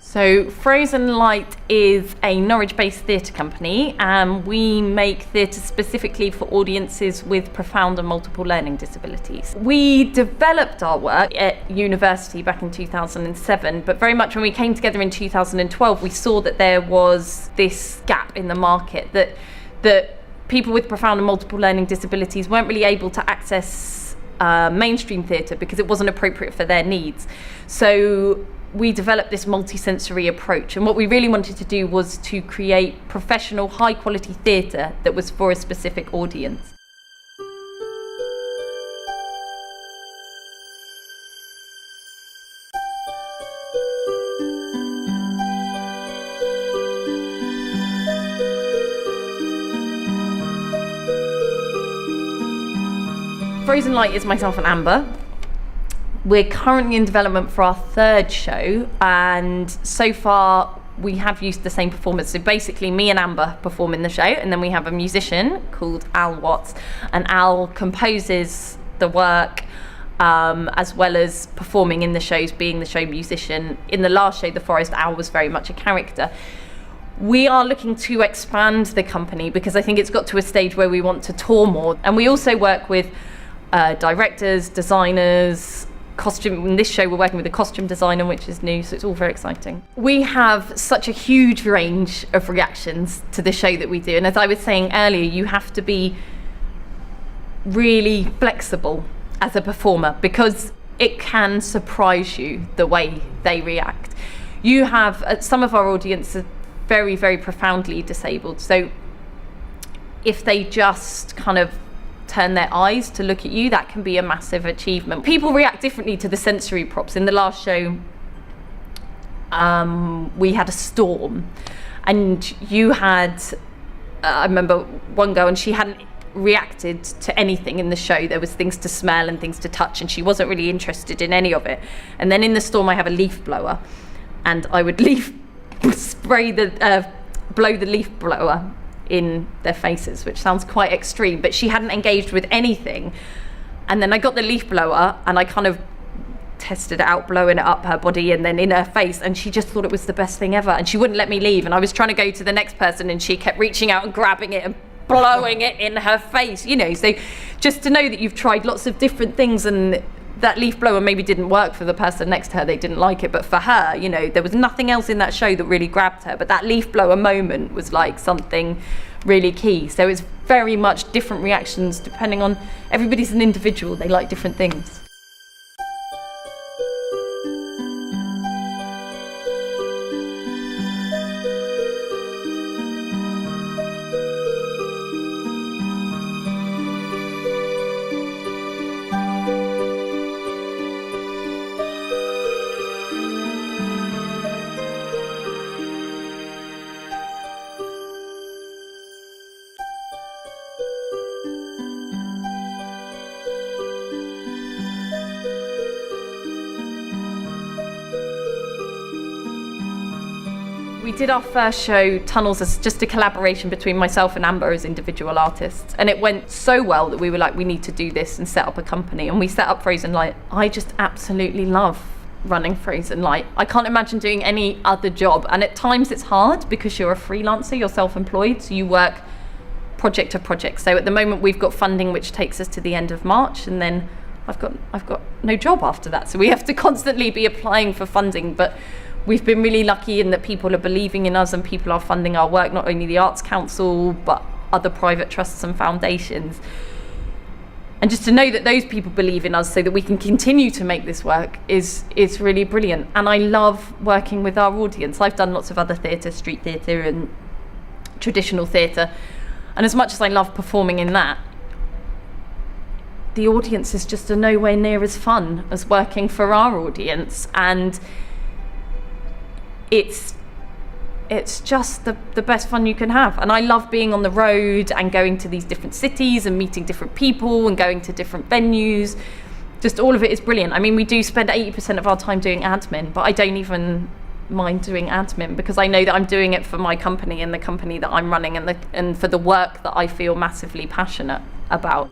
So Frozen Light is a Norwich-based theatre company, and we make theatre specifically for audiences with profound and multiple learning disabilities. We developed our work at university back in 2007, but very much when we came together in 2012, we saw that there was this gap in the market, that people with profound and multiple learning disabilities weren't really able to access mainstream theatre because it wasn't appropriate for their needs. So we developed this multisensory approach, and what we really wanted to do was to create professional, high-quality theatre that was for a specific audience. Frozen Light is myself and Amber. We're currently in development for our third show, and so far we have used the same performers. So basically me and Amber perform in the show, and then we have a musician called Al Watts, and Al composes the work as well as performing in the shows, being the show musician. In the last show, The Forest, Al was very much a character. We are looking to expand the company because I think it's got to a stage where we want to tour more, and we also work with directors, designers, costume. In this show we're working with a costume designer, which is new, so it's all very exciting. We have such a huge range of reactions to the show that we do, and as I was saying earlier, you have to be really flexible as a performer because it can surprise you the way they react. You have some of our audience are very, very profoundly disabled, so if they just kind of turn their eyes to look at you, that can be a massive achievement. People react differently to the sensory props. In the last show, we had a storm, and you had, I remember one girl, and she hadn't reacted to anything in the show. There was things to smell and things to touch, and she wasn't really interested in any of it. And then in the storm, I have a leaf blower, and I would blow the leaf blower in their faces, which sounds quite extreme, but she hadn't engaged with anything. And then I got the leaf blower and I kind of tested it out, blowing it up her body and then in her face, and she just thought it was the best thing ever, and she wouldn't let me leave, and I was trying to go to the next person and she kept reaching out and grabbing it and blowing it in her face, you know. So just to know that you've tried lots of different things, and that leaf blower maybe didn't work for the person next to her, they didn't like it, but for her, you know, there was nothing else in that show that really grabbed her, but that leaf blower moment was like something really key. So it's very much different reactions depending on, everybody's an individual, they like different things. We did our first show, Tunnels, as just a collaboration between myself and Amber as individual artists, and it went so well that we were like, we need to do this and set up a company, and we set up Frozen Light. I just absolutely love running Frozen Light. I can't imagine doing any other job, and at times it's hard because you're a freelancer, you're self-employed, so you work project to project. So at the moment we've got funding which takes us to the end of March, and then I've got no job after that, so we have to constantly be applying for funding. But we've been really lucky in that people are believing in us and people are funding our work, not only the Arts Council, but other private trusts and foundations. And just to know that those people believe in us so that we can continue to make this work is really brilliant. And I love working with our audience. I've done lots of other theatre, street theatre and traditional theatre. And as much as I love performing in that, the audience is just nowhere near as fun as working for our audience. And it's just the best fun you can have. And I love being on the road and going to these different cities and meeting different people and going to different venues. Just all of it is brilliant. I mean, we do spend 80% of our time doing admin, but I don't even mind doing admin because I know that I'm doing it for my company and the company that I'm running and for the work that I feel massively passionate about.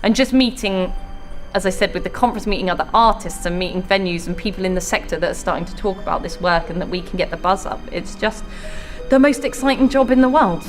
And just meeting as I said, with the conference, meeting other artists and meeting venues and people in the sector that are starting to talk about this work and that we can get the buzz up. It's just the most exciting job in the world.